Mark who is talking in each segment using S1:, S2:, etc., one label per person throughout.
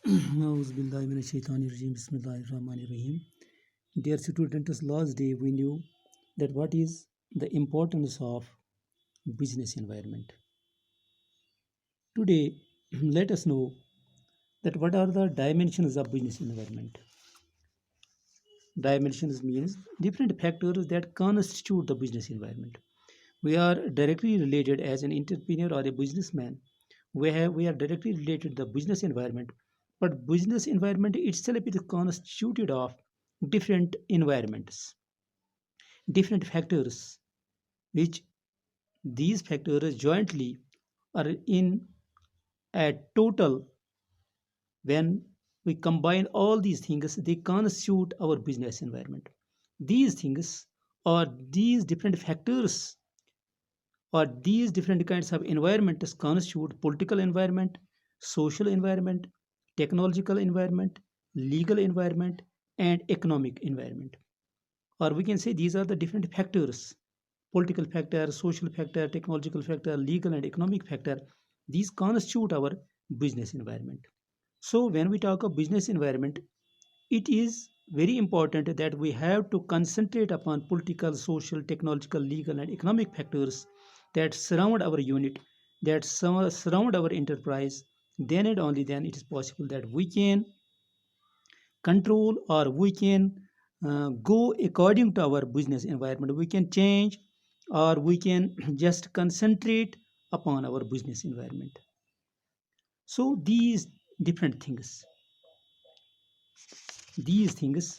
S1: Auzubillahiminash-shaytanir-rajim. Bismillahir-rahmanir-rahim. Dear students, last day we knew that what is the importance of business environment. Today, let us know that what are the dimensions of business environment. Dimensions means different factors that constitute the business environment. We are directly related as an entrepreneur or a businessman. We are directly related to the business environment, but business environment itself is constituted of different environments, different factors, which these factors jointly are in a total. When we combine all these things, they constitute our business environment. These things, or these different factors, or these different kinds of environments constitute political environment, social environment, technological environment, legal environment, and economic environment. Or we can say these are the different factors: political factor, social factor, technological factor, legal and economic factor. These constitute our business environment. So when we talk of business environment, it is very important that we have to concentrate upon political, social, technological, legal, and economic factors that surround our unit, that surround our enterprise. Then and only then it is possible that we can control, or we can go according to our business environment. We can change, or we can just concentrate upon our business environment. So different things, these things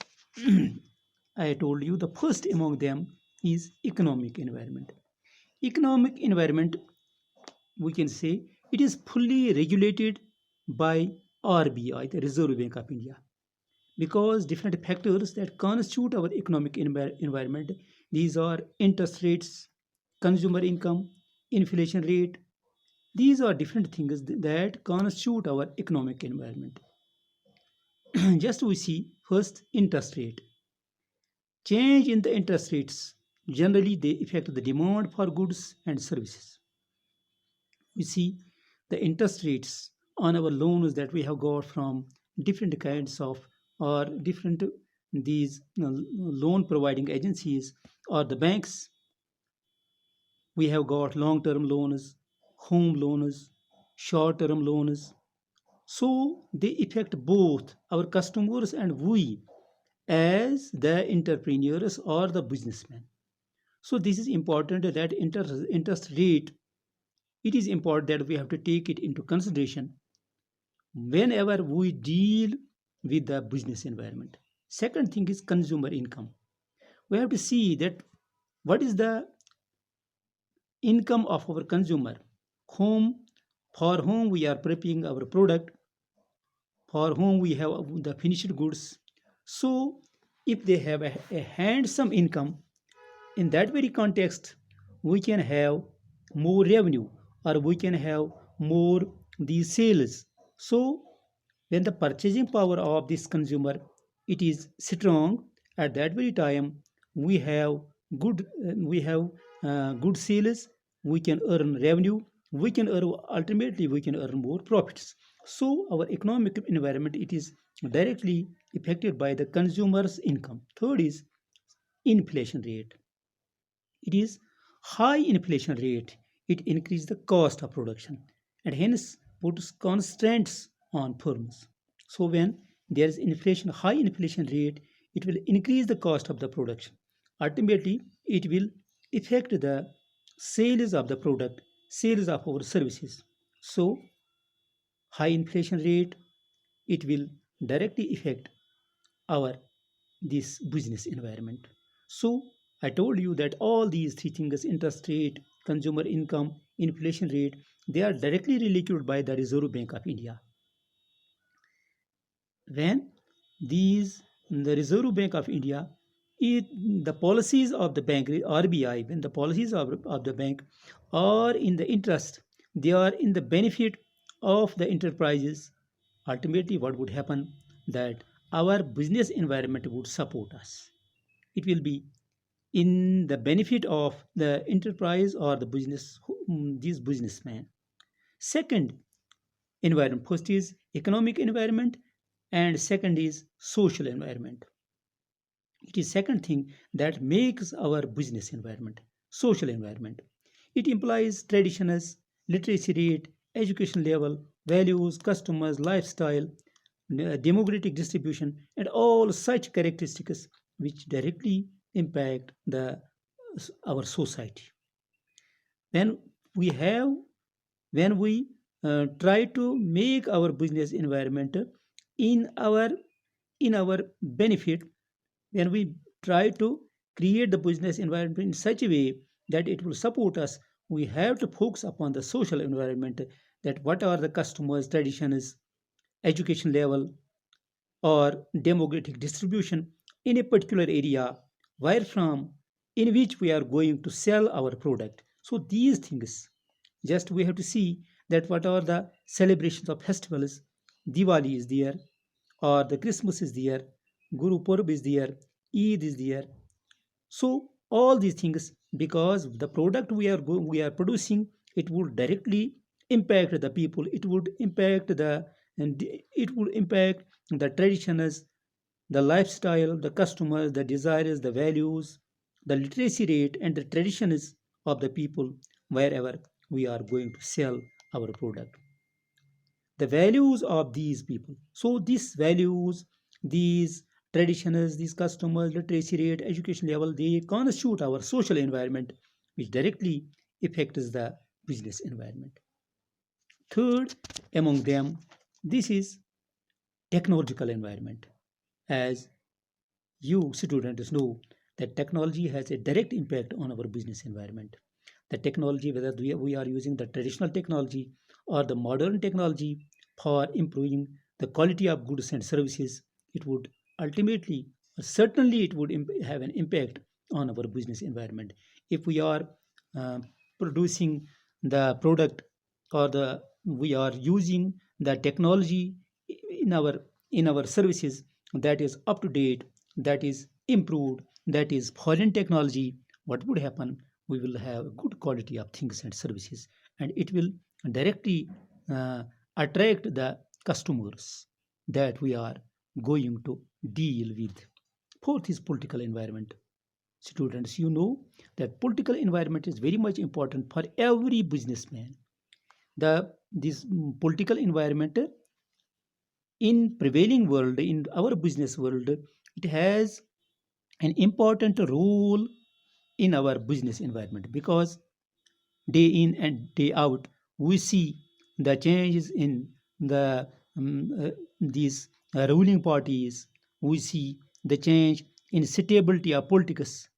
S1: I told you, the first among them is economic environment. Economic environment, we can say, it is fully regulated by RBI, the Reserve Bank of India, because different factors that constitute our economic environment, these are interest rates, consumer income, inflation rate. These are different things that constitute our economic environment. Just we see first interest rate. Change in the interest rates, generally they affect the demand for goods and services. We see the interest rates on our loans that we have got from different kinds of, or different these loan providing agencies or the banks. We have got long term loans, home loans, short term loans. So they affect both our customers and we as the entrepreneurs or the businessmen. So this is important that interest rate, it is important that we have to take it into consideration whenever we deal with the business environment. Second thing is consumer income. We have to see that what is the income of our consumer, whom for whom we are preparing our product, for whom we have the finished goods. So if they have a handsome income, in that very context, we can have more revenue, or we can have more these sales. So when the purchasing power of this consumer, it is strong, at that very time we have good sales, we can earn revenue, we can earn, ultimately we can earn more profits. So our economic environment, it is directly affected by the consumer's income. Third is inflation rate. It is high inflation rate, it increases the cost of production and hence puts constraints on firms. So when there is inflation, high inflation rate, it will increase the cost of the production. Ultimately, it will affect the sales of the product, sales of our services. So high inflation rate, it will directly affect our this business environment. So I told you that all these three things: interest rate, consumer income, inflation rate, they are directly related by the Reserve Bank of India. When these the Reserve Bank of India, it, the policies of the bank RBI, when the policies of the bank are in the interest, they are in the benefit of the enterprises. Ultimately what would happen, that our business environment would support us. It will be in the benefit of the enterprise or the business, these businessmen. Second, environment. First is economic environment, and second is social environment. It is second thing that makes our business environment, social environment. It implies traditions, literacy rate, education level, values, customers, lifestyle, demographic distribution, and all such characteristics which directly impact the our society. When we have when we try to make our business environment in our in our benefit, when we try to create the business environment in such a way that it will support us, we have to focus upon the social environment, that what are the customers, traditions, education level, or demographic distribution in a particular area where from in which we are going to sell our product. So these things, just we have to see that what are the celebrations of festivals. Diwali is there, or the Christmas is there, Guru Purb is there, Eid is there. So all these things, because the product we are producing, it would directly impact the people. It would impact the and it would impact the traditions, the lifestyle, the customers, the desires, the values, the literacy rate, and the traditions of the people wherever we are going to sell our product. The values of these people. So these values, these traditions, these customers, literacy rate, education level, they constitute our social environment, which directly affects the business environment. Third, among them, this is technological environment. As you students know that technology has a direct impact on our business environment. The technology, whether we are using the traditional technology or the modern technology for improving the quality of goods and services, it would ultimately, certainly, it would have an impact on our business environment. If we are uh, producing the product, or the we are using the technology in our services, that is up to date, that is improved, that is foreign technology, what would happen? We will have good quality of things and services, and it will directly uh, attract the customers that we are going to deal with. Fourth is political environment. Students, you know that political environment is very much important for every businessman. The this political environment in prevailing world, in our business world, it has an important role in our business environment, because day in and day out we see the changes in the these ruling parties. We see the change in stability of politics.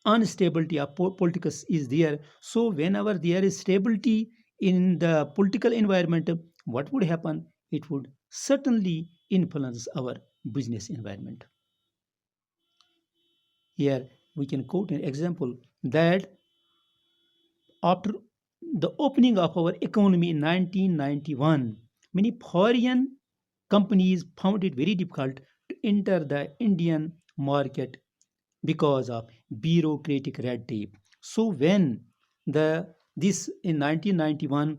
S1: Instability of politics is there. So whenever there is stability in the political environment, what would happen? It would certainly influence our business environment. Here we can quote an example that after the opening of our economy in 1991, many foreign companies found it very difficult to enter the Indian market because of bureaucratic red tape. So when the this in 1991,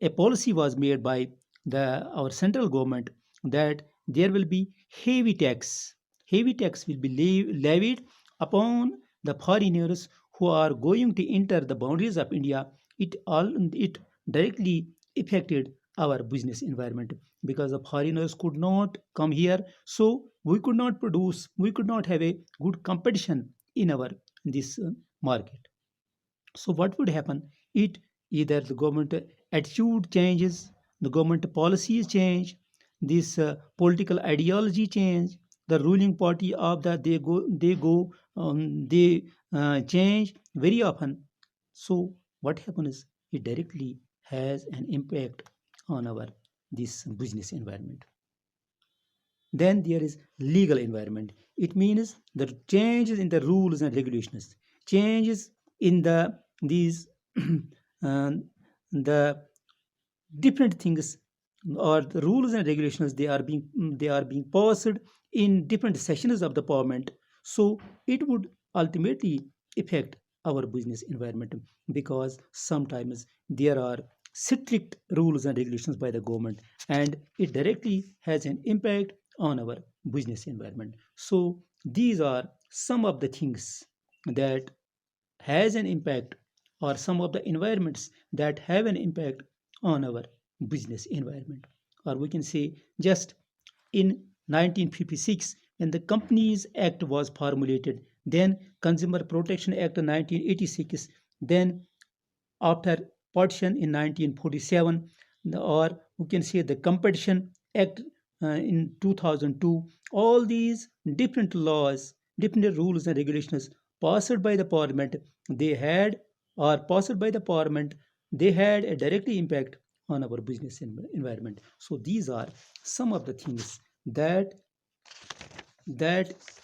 S1: a policy was made by the our central government that there will be heavy tax. Heavy tax will be levied upon the foreigners who are going to enter the boundaries of India. It directly affected our business environment, because the foreigners could not come here, so we could not produce, we could not have a good competition in our this market. So what would happen? It either the government attitude changes, the government policies change, this political ideology change, the ruling party of the they change very often. So what happens is it directly has an impact on our this business environment. Then there is legal environment. It means the changes in the rules and regulations, changes in these uh, the different things, or the rules and regulations, they are being passed in different sessions of the parliament. So it would ultimately affect our business environment, because sometimes there are strict rules and regulations by the government, and it directly has an impact on our business environment. So these are some of the things that has an impact, or some of the environments that have an impact on our business environment. Or we can say, just in 1956, when the Companies Act was formulated, then Consumer Protection Act 1986, then after partition in 1947, or we can say the Competition Act in 2002. All these different laws, different rules and regulations passed by the parliament, they had, or passed by the parliament, they had a directly impact on our business environment. So these are some of the things that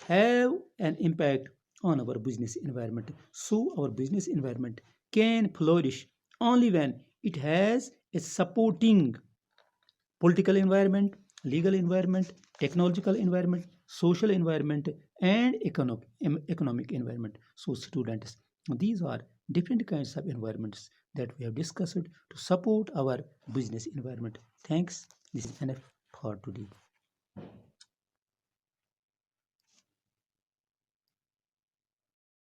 S1: have an impact on our business environment. So our business environment can flourish only when it has a supporting political environment, legal environment, technological environment, social environment, and economic environment. So students, these are different kinds of environments that we have discussed to support our business environment. Thanks. This is enough for today.